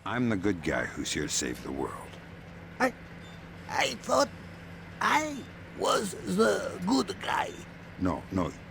I'm the good guy who's here to save the world. I... I thought I was the good guy. No,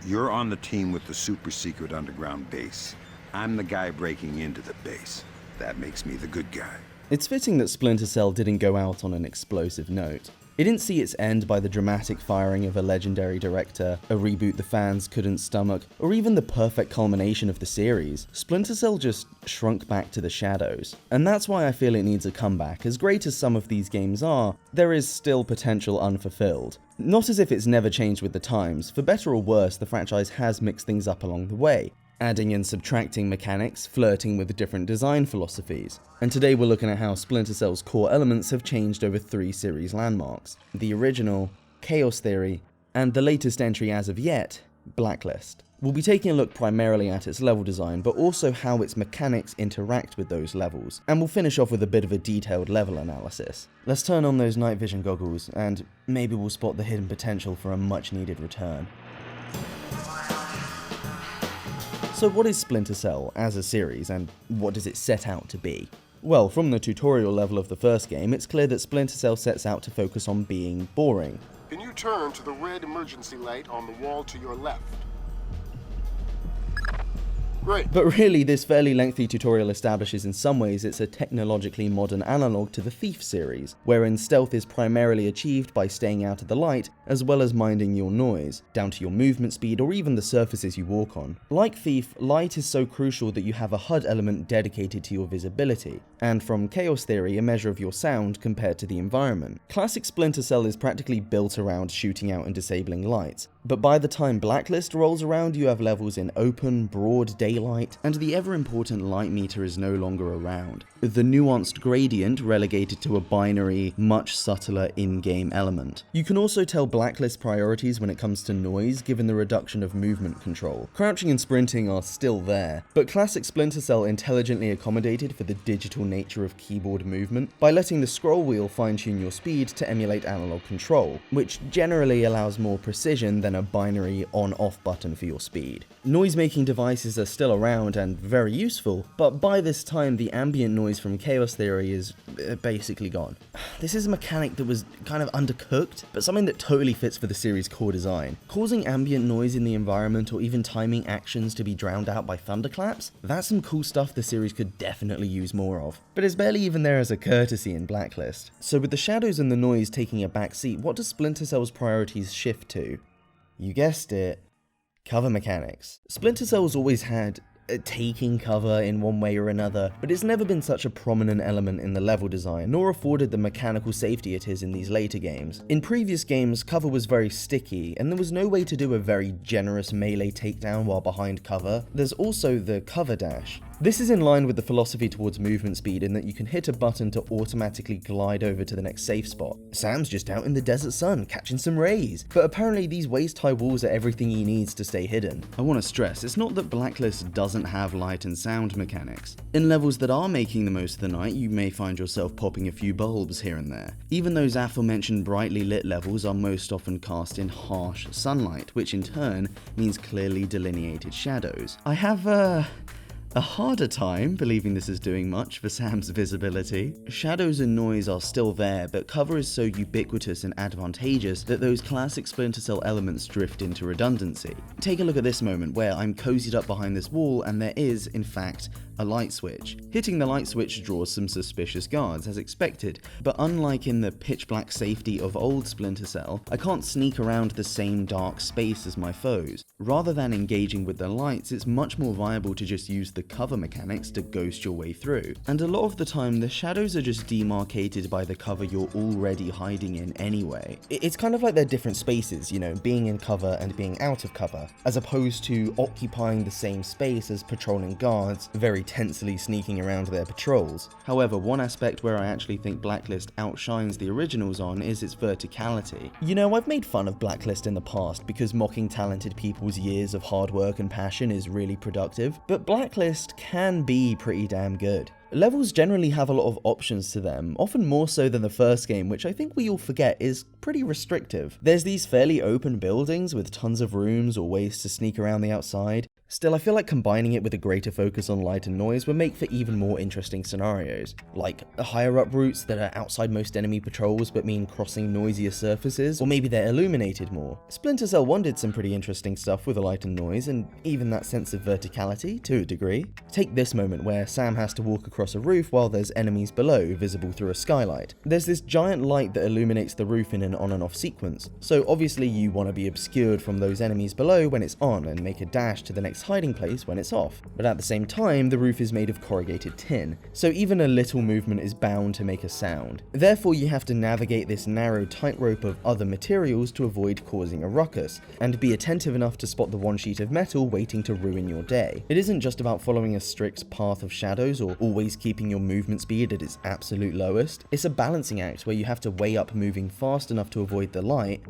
you're on the team with the super secret underground base. I'm the guy breaking into the base. That makes me the good guy. It's fitting that Splinter Cell didn't go out on an explosive note. It didn't see its end by the dramatic firing of a legendary director, a reboot the fans couldn't stomach, or even the perfect culmination of the series. Splinter Cell just shrunk back to the shadows. And that's why I feel it needs a comeback. As great as some of these games are, there is still potential unfulfilled. Not as if it's never changed with the times. For better or worse, the franchise has mixed things up along the way, adding and subtracting mechanics, flirting with different design philosophies. And today we're looking at how Splinter Cell's core elements have changed over 3 series landmarks: the original, Chaos Theory, and the latest entry as of yet, Blacklist. We'll be taking a look primarily at its level design, but also how its mechanics interact with those levels, and we'll finish off with a bit of a detailed level analysis. Let's turn on those night vision goggles, and maybe we'll spot the hidden potential for a much needed return. So what is Splinter Cell as a series, and what does it set out to be? Well, from the tutorial level of the first game, it's clear that Splinter Cell sets out to focus on being boring. Can you turn to the red emergency light on the wall to your left? Great. But really, this fairly lengthy tutorial establishes in some ways it's a technologically modern analogue to the Thief series, wherein stealth is primarily achieved by staying out of the light, as well as minding your noise, down to your movement speed or even the surfaces you walk on. Like Thief, light is so crucial that you have a HUD element dedicated to your visibility, and from Chaos Theory, a measure of your sound compared to the environment. Classic Splinter Cell is practically built around shooting out and disabling lights, but by the time Blacklist rolls around, you have levels in open, broad daylight, and the ever-important light meter is no longer around. The nuanced gradient relegated to a binary, much subtler in-game element. You can also tell Blacklist priorities when it comes to noise, given the reduction of movement control. Crouching and sprinting are still there, but classic Splinter Cell intelligently accommodated for the digital nature of keyboard movement by letting the scroll wheel fine-tune your speed to emulate analog control, which generally allows more precision than a binary on-off button for your speed. Noise-making devices are still around and very useful, but by this time the ambient noise from Chaos Theory is basically gone. This is a mechanic that was kind of undercooked, but something that totally fits for the series' core design. Causing ambient noise in the environment or even timing actions to be drowned out by thunderclaps, that's some cool stuff the series could definitely use more of, but it's barely even there as a courtesy in Blacklist. So with the shadows and the noise taking a back seat, what does Splinter Cell's priorities shift to? You guessed it, cover mechanics. Splinter Cell's always had taking cover in one way or another, but it's never been such a prominent element in the level design, nor afforded the mechanical safety it is in these later games. In previous games, cover was very sticky, and there was no way to do a very generous melee takedown while behind cover. There's also the cover dash. This is in line with the philosophy towards movement speed in that you can hit a button to automatically glide over to the next safe spot. Sam's just out in the desert sun catching some rays, but apparently these waist-high walls are everything he needs to stay hidden. I want to stress, it's not that Blacklist doesn't have light and sound mechanics. In levels that are making the most of the night, you may find yourself popping a few bulbs here and there. Even those aforementioned brightly lit levels are most often cast in harsh sunlight, which in turn means clearly delineated shadows. I have a harder time believing this is doing much for Sam's visibility. Shadows and noise are still there, but cover is so ubiquitous and advantageous that those classic Splinter Cell elements drift into redundancy. Take a look at this moment where I'm cozied up behind this wall and there is, in fact, a light switch. Hitting the light switch draws some suspicious guards, as expected, but unlike in the pitch black safety of old Splinter Cell, I can't sneak around the same dark space as my foes. Rather than engaging with the lights, it's much more viable to just use the cover mechanics to ghost your way through. And a lot of the time, the shadows are just demarcated by the cover you're already hiding in anyway. It's kind of like they're different spaces, you know, being in cover and being out of cover, as opposed to occupying the same space as patrolling guards, very tensely sneaking around their patrols. However, one aspect where I actually think Blacklist outshines the originals on is its verticality. You know, I've made fun of Blacklist in the past because mocking talented people's years of hard work and passion is really productive, but Blacklist can be pretty damn good. Levels generally have a lot of options to them, often more so than the first game, which I think we all forget is pretty restrictive. There's these fairly open buildings with tons of rooms or ways to sneak around the outside. Still, I feel like combining it with a greater focus on light and noise would make for even more interesting scenarios, like higher up routes that are outside most enemy patrols but mean crossing noisier surfaces, or maybe they're illuminated more. Splinter Cell 1 did some pretty interesting stuff with the light and noise, and even that sense of verticality, to a degree. Take this moment where Sam has to walk across a roof while there's enemies below, visible through a skylight. There's this giant light that illuminates the roof in an on and off sequence, so obviously you want to be obscured from those enemies below when it's on and make a dash to the next hiding place when it's off. But at the same time, the roof is made of corrugated tin, so even a little movement is bound to make a sound. Therefore, you have to navigate this narrow tightrope of other materials to avoid causing a ruckus, and be attentive enough to spot the one sheet of metal waiting to ruin your day. It isn't just about following a strict path of shadows or always keeping your movement speed at its absolute lowest. It's a balancing act where you have to weigh up moving fast enough to avoid the light,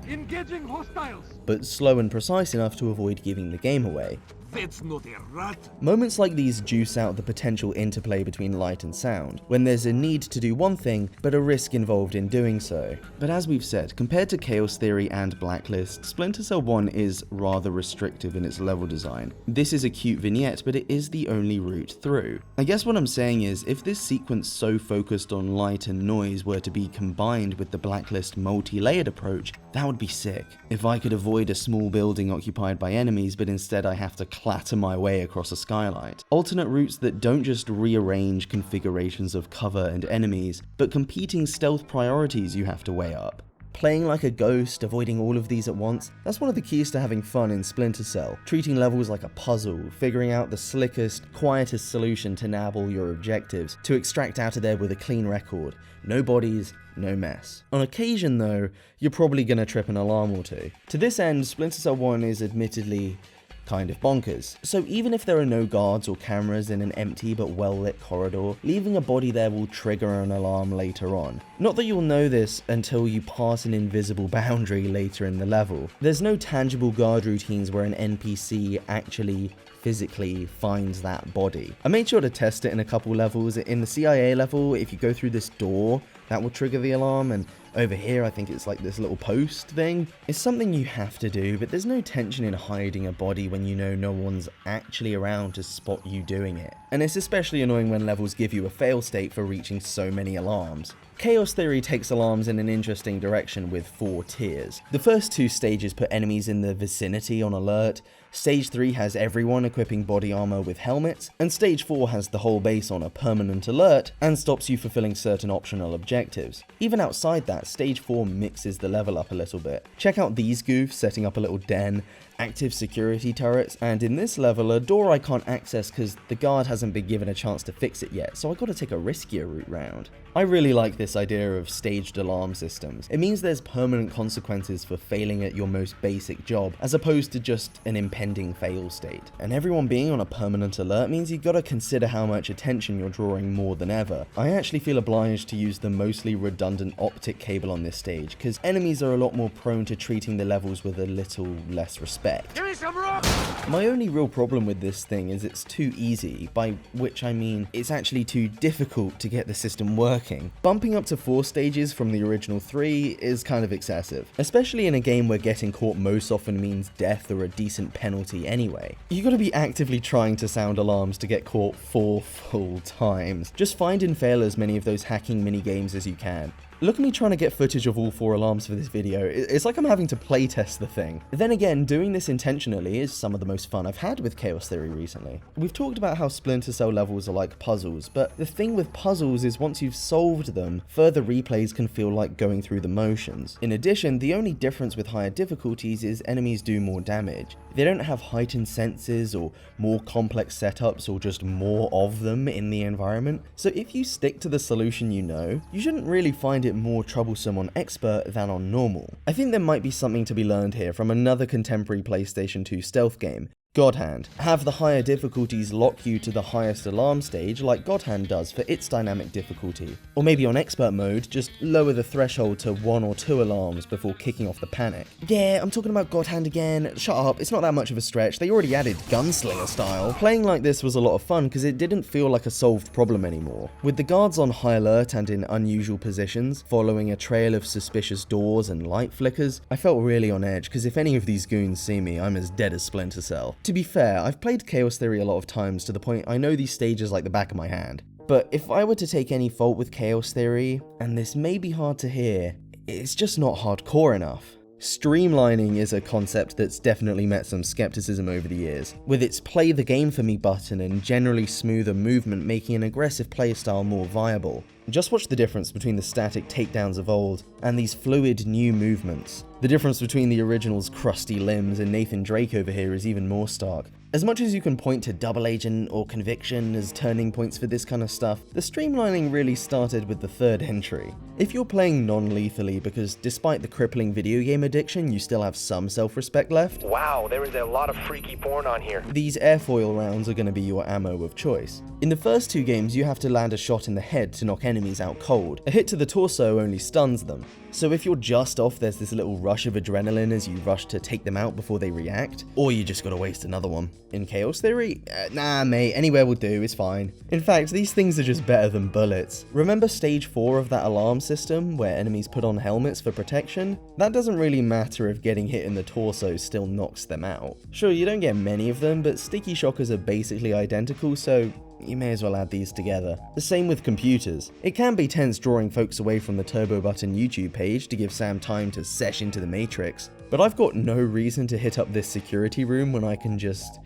Engaging hostiles! but slow and precise enough to avoid giving the game away. That's not a rat. Moments like these juice out the potential interplay between light and sound, when there's a need to do one thing, but a risk involved in doing so. But as we've said, compared to Chaos Theory and Blacklist, Splinter Cell 1 is rather restrictive in its level design. This is a cute vignette, but it is the only route through. I guess what I'm saying is, if this sequence so focused on light and noise were to be combined with the Blacklist multi-layered approach, that would be sick. If I could avoid a small building occupied by enemies, but instead I have to clatter my way across a skylight. Alternate routes that don't just rearrange configurations of cover and enemies, but competing stealth priorities you have to weigh up. Playing like a ghost, avoiding all of these at once, that's one of the keys to having fun in Splinter Cell. Treating levels like a puzzle, figuring out the slickest, quietest solution to nab all your objectives, to extract out of there with a clean record. No bodies, no mess. On occasion though, you're probably gonna trip an alarm or two. To this end, Splinter Cell 1 is admittedly kind of bonkers. So even if there are no guards or cameras in an empty but well-lit corridor, leaving a body there will trigger an alarm later on. Not that you'll know this until you pass an invisible boundary later in the level. There's no tangible guard routines where an NPC actually physically finds that body. I made sure to test it in a couple levels. In the CIA level, if you go through this door, that will trigger the alarm, and over here I think it's like this little post thing. It's something you have to do, but there's no tension in hiding a body when you know no one's actually around to spot you doing it. And it's especially annoying when levels give you a fail state for reaching so many alarms. Chaos Theory takes alarms in an interesting direction with 4 tiers. The first 2 stages put enemies in the vicinity on alert, Stage 3 has everyone equipping body armor with helmets, and Stage 4 has the whole base on a permanent alert and stops you fulfilling certain optional objectives. Even outside that, Stage 4 mixes the level up a little bit. Check out these goofs setting up a little den, active security turrets, and in this level a door I can't access because the guard hasn't been given a chance to fix it yet, so I gotta take a riskier route round. I really like this idea of staged alarm systems. It means there's permanent consequences for failing at your most basic job, as opposed to just an impending fail state. And everyone being on a permanent alert means you've gotta consider how much attention you're drawing more than ever. I actually feel obliged to use the mostly redundant optic cable on this stage, because enemies are a lot more prone to treating the levels with a little less respect. Give me some rock! My only real problem with this thing is it's too easy, by which I mean it's actually too difficult to get the system working. Bumping up to 4 stages from the original 3 is kind of excessive, especially in a game where getting caught most often means death or a decent penalty anyway. You gotta be actively trying to sound alarms to get caught 4 full times. Just find and fail as many of those hacking minigames as you can. Look at me trying to get footage of all 4 alarms for this video. It's like I'm having to playtest the thing. Then again, doing this intentionally is some of the most fun I've had with Chaos Theory recently. We've talked about how Splinter Cell levels are like puzzles, but the thing with puzzles is once you've solved them, further replays can feel like going through the motions. In addition, the only difference with higher difficulties is enemies do more damage. They don't have heightened senses or more complex setups or just more of them in the environment. So if you stick to the solution you know, you shouldn't really find it more troublesome on expert than on normal. I think there might be something to be learned here from another contemporary PlayStation 2 stealth game, God Hand. Have the higher difficulties lock you to the highest alarm stage like God Hand does for its dynamic difficulty. Or maybe on expert mode, just lower the threshold to 1 or 2 alarms before kicking off the panic. Yeah, I'm talking about God Hand again. Shut up, it's not that much of a stretch. They already added Gunslinger style. Playing like this was a lot of fun because it didn't feel like a solved problem anymore. With the guards on high alert and in unusual positions, following a trail of suspicious doors and light flickers, I felt really on edge because if any of these goons see me, I'm as dead as Splinter Cell. To be fair, I've played Chaos Theory a lot of times to the point I know these stages like the back of my hand. But if I were to take any fault with Chaos Theory, and this may be hard to hear, it's just not hardcore enough. Streamlining is a concept that's definitely met some skepticism over the years, with its play the game for me button and generally smoother movement making an aggressive playstyle more viable. Just watch the difference between the static takedowns of old and these fluid new movements. The difference between the original's crusty limbs and Nathan Drake over here is even more stark. As much as you can point to Double Agent or Conviction as turning points for this kind of stuff, the streamlining really started with the third entry. If you're playing non-lethally because despite the crippling video game addiction you still have some self-respect left, wow, there is a lot of freaky porn on here. These airfoil rounds are going to be your ammo of choice. In the first 2 games you have to land a shot in the head to knock enemies out cold. A hit to the torso only stuns them. So if you're just off, there's this little rush of adrenaline as you rush to take them out before they react, or you just gotta waste another one. In Chaos Theory? Nah mate, anywhere will do, it's fine. In fact, these things are just better than bullets. Remember stage 4 of that alarm system, where enemies put on helmets for protection? That doesn't really matter if getting hit in the torso still knocks them out. Sure, you don't get many of them, but sticky shockers are basically identical, so you may as well add these together. The same with computers. It can be tense drawing folks away from the Turbo Button YouTube page to give Sam time to sesh into the Matrix, but I've got no reason to hit up this security room when I can just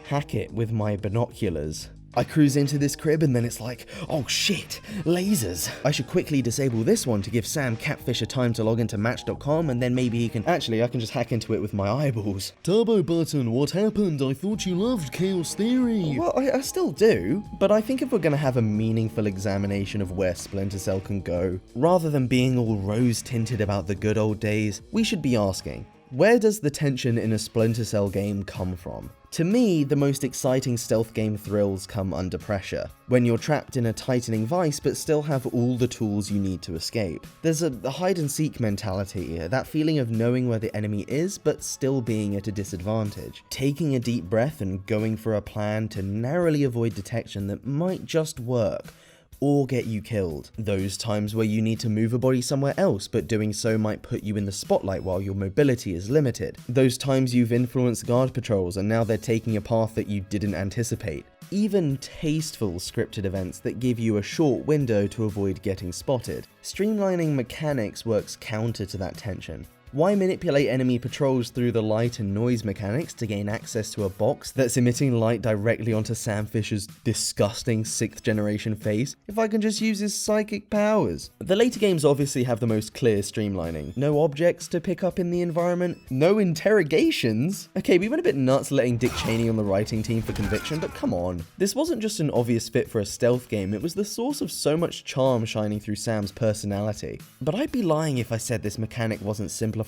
hack it with my binoculars. I cruise into this crib and then it's like, oh shit, lasers. I should quickly disable this one to give Sam Catfisher time to log into Match.com and then maybe he can... Actually, I can just hack into it with my eyeballs. Turbo Button, what happened? I thought you loved Chaos Theory. Well, I still do, but I think if we're gonna have a meaningful examination of where Splinter Cell can go, rather than being all rose-tinted about the good old days, we should be asking, where does the tension in a Splinter Cell game come from? To me, the most exciting stealth game thrills come under pressure, when you're trapped in a tightening vice but still have all the tools you need to escape. There's a hide-and-seek mentality, that feeling of knowing where the enemy is but still being at a disadvantage. Taking a deep breath and going for a plan to narrowly avoid detection that might just work, or get you killed. Those times where you need to move a body somewhere else, but doing so might put you in the spotlight while your mobility is limited. Those times you've influenced guard patrols and now they're taking a path that you didn't anticipate. Even tasteful scripted events that give you a short window to avoid getting spotted. Streamlining mechanics works counter to that tension. Why manipulate enemy patrols through the light and noise mechanics to gain access to a box that's emitting light directly onto Sam Fisher's disgusting 6th generation face if I can just use his psychic powers? The later games obviously have the most clear streamlining. No objects to pick up in the environment, no interrogations. Okay, we went a bit nuts letting Dick Cheney on the writing team for Conviction, but come on. This wasn't just an obvious fit for a stealth game, it was the source of so much charm shining through Sam's personality. But I'd be lying if I said this mechanic wasn't simplified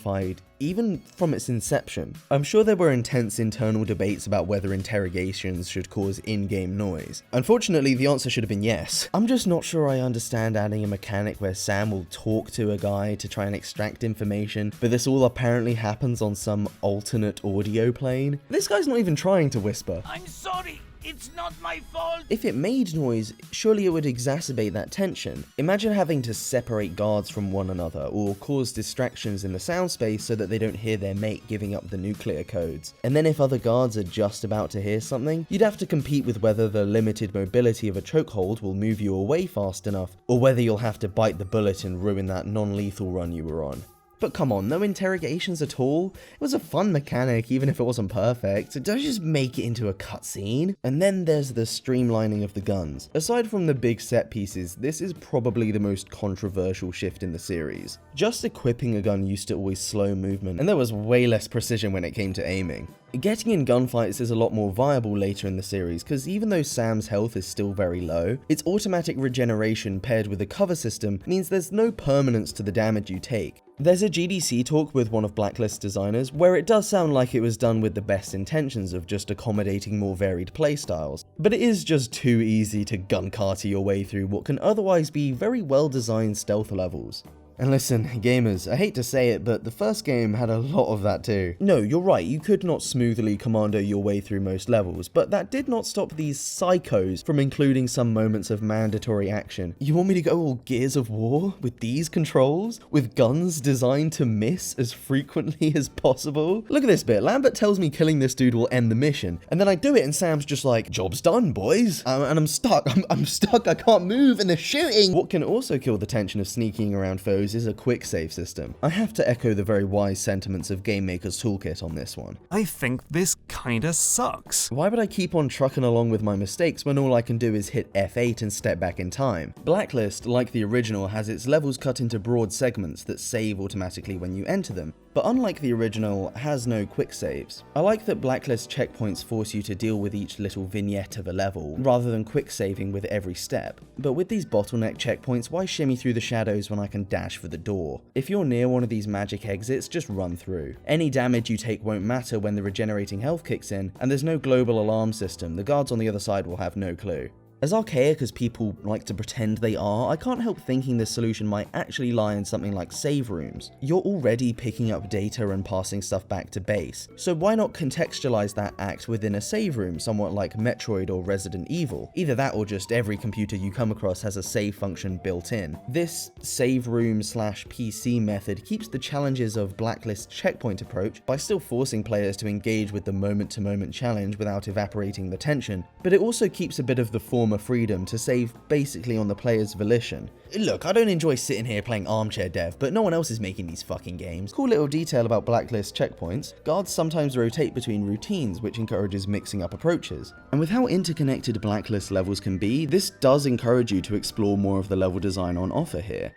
even from its inception. I'm sure there were intense internal debates about whether interrogations should cause in-game noise. Unfortunately, the answer should have been yes. I'm just not sure I understand adding a mechanic where Sam will talk to a guy to try and extract information, but this all apparently happens on some alternate audio plane. This guy's not even trying to whisper. I'm sorry, it's not my fault. If it made noise, surely it would exacerbate that tension. Imagine having to separate guards from one another or cause distractions in the sound space so that they don't hear their mate giving up the nuclear codes. And then if other guards are just about to hear something, you'd have to compete with whether the limited mobility of a chokehold will move you away fast enough, or whether you'll have to bite the bullet and ruin that non-lethal run you were on. But come on, no interrogations at all? It was a fun mechanic, even if it wasn't perfect. Don't just make it into a cutscene. And then there's the streamlining of the guns. Aside from the big set pieces, this is probably the most controversial shift in the series. Just equipping a gun used to always slow movement, and there was way less precision when it came to aiming. Getting in gunfights is a lot more viable later in the series, because even though Sam's health is still very low, its automatic regeneration paired with a cover system means there's no permanence to the damage you take. There's a GDC talk with one of Blacklist's designers where it does sound like it was done with the best intentions of just accommodating more varied playstyles, but it is just too easy to gun carty your way through what can otherwise be very well designed stealth levels. And listen, gamers, I hate to say it, but the first game had a lot of that too. No, you're right, you could not smoothly commando your way through most levels, but that did not stop these psychos from including some moments of mandatory action. You want me to go all Gears of War with these controls? With guns designed to miss as frequently as possible? Look at this bit, Lambert tells me killing this dude will end the mission, and then I do it and Sam's just like, job's done, boys. And I'm stuck, I'm stuck, I can't move, and they're shooting! What can also kill the tension of sneaking around foes is a quick save system. I have to echo the very wise sentiments of Game Maker's Toolkit on this one. I think this kinda sucks. Why would I keep on trucking along with my mistakes when all I can do is hit F8 and step back in time? Blacklist, like the original, has its levels cut into broad segments that save automatically when you enter them, but unlike the original, has no quick saves. I like that Blacklist checkpoints force you to deal with each little vignette of a level, rather than quick saving with every step. But with these bottleneck checkpoints, why shimmy through the shadows when I can dash for the door? If you're near one of these magic exits, just run through. Any damage you take won't matter when the regenerating health kicks in, and there's no global alarm system, the guards on the other side will have no clue. As archaic as people like to pretend they are, I can't help thinking the solution might actually lie in something like save rooms. You're already picking up data and passing stuff back to base, so why not contextualize that act within a save room, somewhat like Metroid or Resident Evil? Either that or just every computer you come across has a save function built in. This save room / PC method keeps the challenges of Blacklist's checkpoint approach by still forcing players to engage with the moment-to-moment challenge without evaporating the tension, but it also keeps a bit of the form of freedom to save basically on the player's volition. Look, I don't enjoy sitting here playing armchair dev, but no one else is making these fucking games. Cool little detail about Blacklist checkpoints, guards sometimes rotate between routines, which encourages mixing up approaches. And with how interconnected Blacklist levels can be, this does encourage you to explore more of the level design on offer here.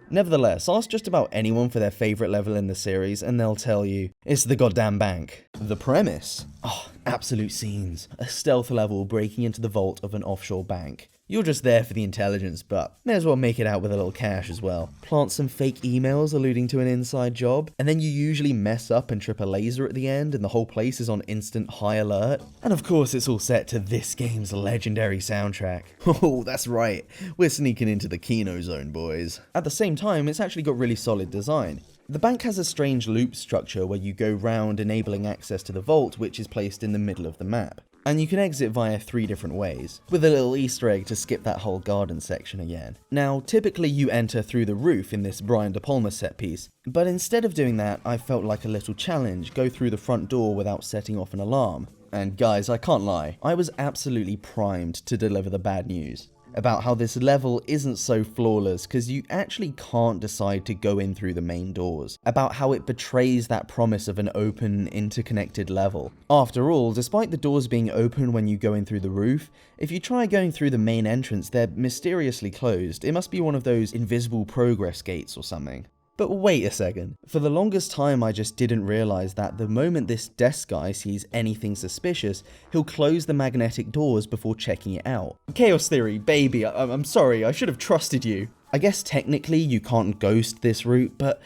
Nevertheless, ask just about anyone for their favourite level in the series and they'll tell you, it's the goddamn bank. The premise? Oh, absolute scenes. A stealth level breaking into the vault of an offshore bank. You're just there for the intelligence, but may as well make it out with a little cash as well. Plant some fake emails alluding to an inside job, and then you usually mess up and trip a laser at the end and the whole place is on instant high alert. And of course it's all set to this game's legendary soundtrack. Oh, that's right, we're sneaking into the Kino zone, boys. At the same time, it's actually got really solid design. The bank has a strange loop structure where you go round enabling access to the vault, which is placed in the middle of the map. And you can exit via 3 different ways, with a little Easter egg to skip that whole garden section again. Now, typically you enter through the roof in this Brian De Palma set piece, but instead of doing that, I felt like a little challenge, go through the front door without setting off an alarm. And guys, I can't lie, I was absolutely primed to deliver the bad news about how this level isn't so flawless because you actually can't decide to go in through the main doors, about how it betrays that promise of an open, interconnected level. After all, despite the doors being open when you go in through the roof, if you try going through the main entrance, they're mysteriously closed. It must be one of those invisible progress gates or something. But wait a second, for the longest time I just didn't realise that the moment this desk guy sees anything suspicious, he'll close the magnetic doors before checking it out. Chaos Theory, baby, I'm sorry, I should have trusted you. I guess technically you can't ghost this route, but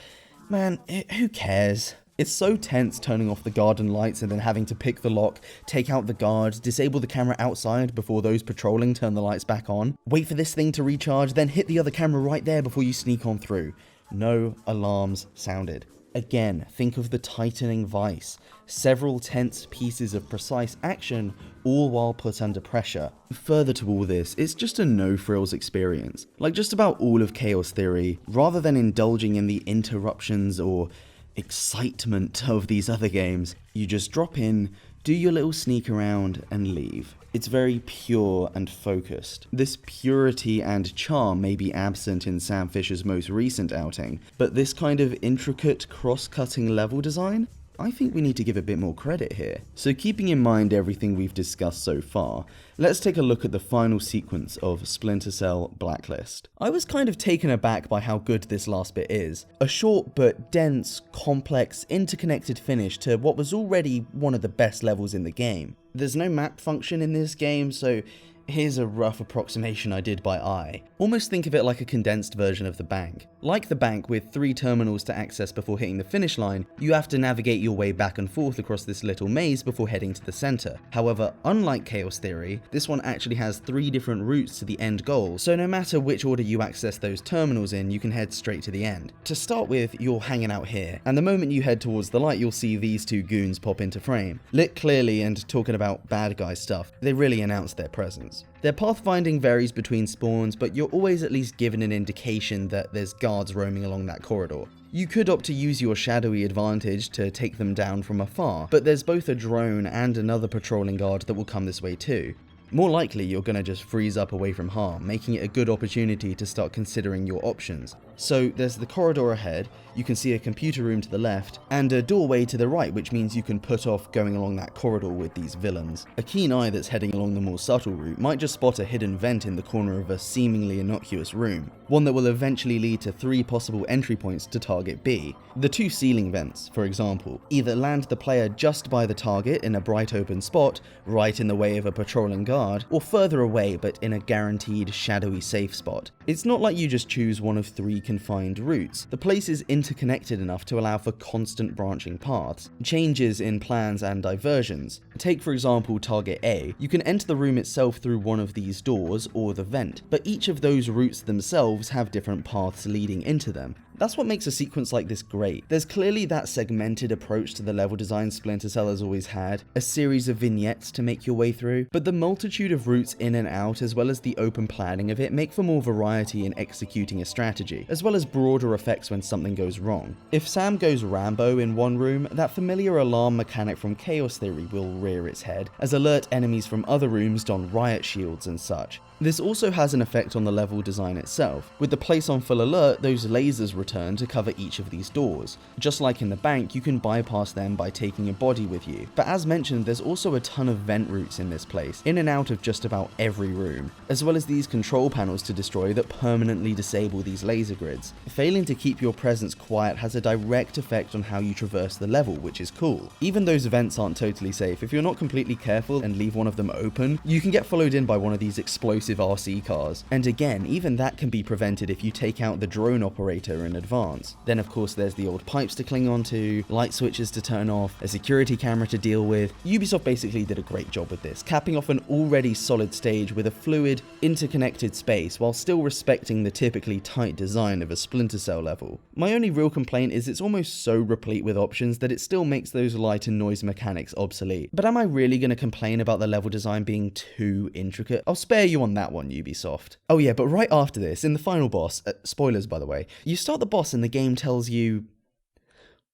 man, who cares? It's so tense turning off the garden lights and then having to pick the lock, take out the guard, disable the camera outside before those patrolling turn the lights back on, wait for this thing to recharge, then hit the other camera right there before you sneak on through. No alarms sounded. Again, think of the tightening vice. Several tense pieces of precise action, all while put under pressure. Further to all this, it's just a no-frills experience. Like just about all of Chaos Theory, rather than indulging in the interruptions or excitement of these other games, you just drop in, do your little sneak around, and leave. It's very pure and focused. This purity and charm may be absent in Sam Fisher's most recent outing, but this kind of intricate cross-cutting level design? I think we need to give a bit more credit here. So keeping in mind everything we've discussed so far, let's take a look at the final sequence of Splinter Cell Blacklist. I was kind of taken aback by how good this last bit is. A short but dense, complex, interconnected finish to what was already one of the best levels in the game. There's no map function in this game, so Here's a rough approximation I did by eye. Almost think of it like a condensed version of the bank. Like the bank, with 3 terminals to access before hitting the finish line, you have to navigate your way back and forth across this little maze before heading to the center. However, unlike Chaos Theory, this one actually has 3 different routes to the end goal, so no matter which order you access those terminals in, you can head straight to the end. To start with, you're hanging out here, and the moment you head towards the light, you'll see these 2 goons pop into frame. Lit clearly and talking about bad guy stuff, they really announce their presence. Their pathfinding varies between spawns, but you're always at least given an indication that there's guards roaming along that corridor. You could opt to use your shadowy advantage to take them down from afar, but there's both a drone and another patrolling guard that will come this way too. More likely, you're gonna just freeze up away from harm, making it a good opportunity to start considering your options. So there's the corridor ahead, you can see a computer room to the left, and a doorway to the right, which means you can put off going along that corridor with these villains. A keen eye that's heading along the more subtle route might just spot a hidden vent in the corner of a seemingly innocuous room, one that will eventually lead to 3 possible entry points to target B. The 2 ceiling vents, for example, either land the player just by the target in a bright open spot, right in the way of a patrolling guard, or further away but in a guaranteed shadowy safe spot. It's not like you just choose one of 3 confined routes. The place is interconnected enough to allow for constant branching paths, changes in plans and diversions. Take for example target A. You can enter the room itself through one of these doors or the vent, but each of those routes themselves have different paths leading into them. That's what makes a sequence like this great. There's clearly that segmented approach to the level design Splinter Cell has always had, a series of vignettes to make your way through, but the multitude of routes in and out as well as the open planning of it make for more variety in executing a strategy, as well as broader effects when something goes wrong. If Sam goes Rambo in one room, that familiar alarm mechanic from Chaos Theory will rear its head, as alert enemies from other rooms don riot shields and such. This also has an effect on the level design itself. With the place on full alert, those lasers return to cover each of these doors. Just like in the bank, you can bypass them by taking a body with you. But as mentioned, there's also a ton of vent routes in this place, in and out of just about every room, as well as these control panels to destroy that permanently disable these laser grids. Failing to keep your presence quiet has a direct effect on how you traverse the level, which is cool. Even those vents aren't totally safe. If you're not completely careful and leave one of them open, you can get followed in by one of these explosive RC cars, and again, even that can be prevented if you take out the drone operator in advance. Then of course there's the old pipes to cling onto, light switches to turn off, a security camera to deal with. Ubisoft basically did a great job with this, capping off an already solid stage with a fluid, interconnected space while still respecting the typically tight design of a Splinter Cell level. My only real complaint is it's almost so replete with options that it still makes those light and noise mechanics obsolete. But am I really going to complain about the level design being too intricate? I'll spare you on that one, Ubisoft. Oh yeah, but right after this, in the final boss, spoilers by the way, you start the boss and the game tells you...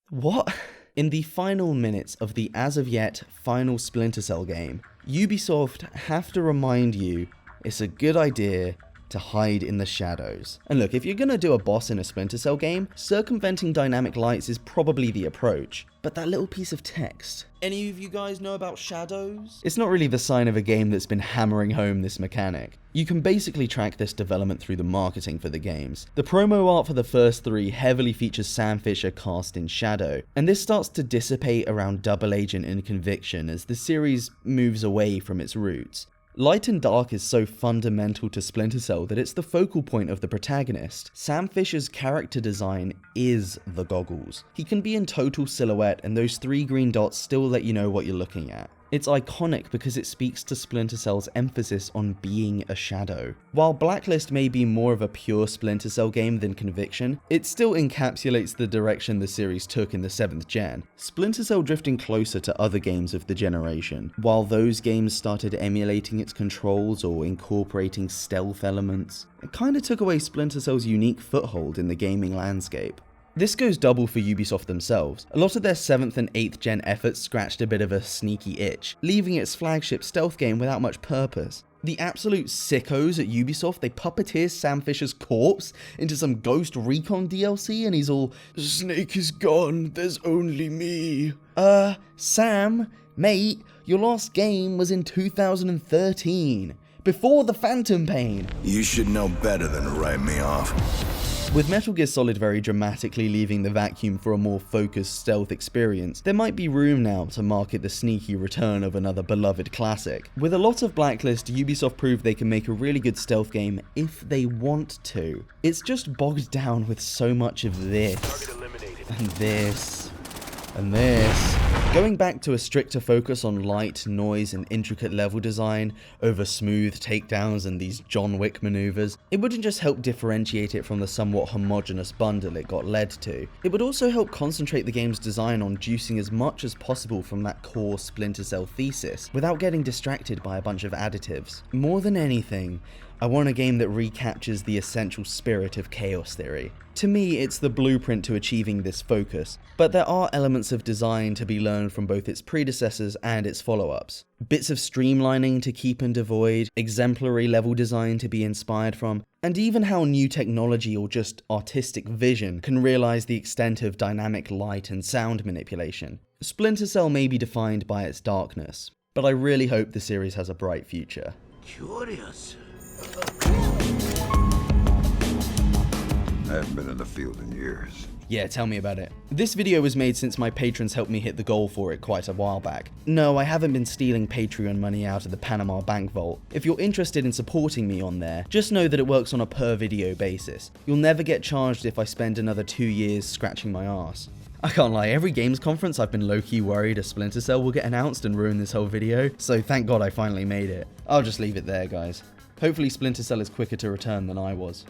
What? In the final minutes of the as of yet final Splinter Cell game, Ubisoft have to remind you it's a good idea to hide in the shadows. And look, if you're gonna do a boss in a Splinter Cell game, circumventing dynamic lights is probably the approach. But that little piece of text, any of you guys know about shadows? It's not really the sign of a game that's been hammering home this mechanic. You can basically track this development through the marketing for the games. The promo art for the first 3 heavily features Sam Fisher cast in shadow, and this starts to dissipate around Double Agent and Conviction as the series moves away from its roots. Light and dark is so fundamental to Splinter Cell that it's the focal point of the protagonist. Sam Fisher's character design is the goggles. He can be in total silhouette and those 3 green dots still let you know what you're looking at. It's iconic because it speaks to Splinter Cell's emphasis on being a shadow. While Blacklist may be more of a pure Splinter Cell game than Conviction, it still encapsulates the direction the series took in the 7th gen. Splinter Cell drifting closer to other games of the generation. While those games started emulating its controls or incorporating stealth elements, it kinda took away Splinter Cell's unique foothold in the gaming landscape. This goes double for Ubisoft themselves. A lot of their 7th and 8th gen efforts scratched a bit of a sneaky itch, leaving its flagship stealth game without much purpose. The absolute sickos at Ubisoft, they puppeteer Sam Fisher's corpse into some Ghost Recon DLC and he's all, "Snake is gone, there's only me." Sam, mate, your last game was in 2013, before the Phantom Pain. You should know better than to write me off. With Metal Gear Solid very dramatically leaving the vacuum for a more focused stealth experience, there might be room now to market the sneaky return of another beloved classic. With a lot of Blacklist, Ubisoft proved they can make a really good stealth game if they want to. It's just bogged down with so much of this, and this, and this. Going back to a stricter focus on light, noise, and intricate level design over smooth takedowns and these John Wick maneuvers, it wouldn't just help differentiate it from the somewhat homogenous bundle it got led to, it would also help concentrate the game's design on juicing as much as possible from that core Splinter Cell thesis, without getting distracted by a bunch of additives. More than anything, I want a game that recaptures the essential spirit of chaos theory. To me, it's the blueprint to achieving this focus, but there are elements of design to be learned from both its predecessors and its follow-ups. Bits of streamlining to keep and avoid, exemplary level design to be inspired from, and even how new technology or just artistic vision can realize the extent of dynamic light and sound manipulation. Splinter Cell may be defined by its darkness, but I really hope the series has a bright future. Curious. I haven't been in the field in years. Yeah, tell me about it. This video was made since my patrons helped me hit the goal for it quite a while back. No, I haven't been stealing Patreon money out of the Panama bank vault. If you're interested in supporting me on there, just know that it works on a per video basis. You'll never get charged if I spend another 2 years scratching my ass. I can't lie, every games conference I've been low-key worried a Splinter Cell will get announced and ruin this whole video, so thank God I finally made it. I'll just leave it there, guys. Hopefully Splinter Cell is quicker to return than I was.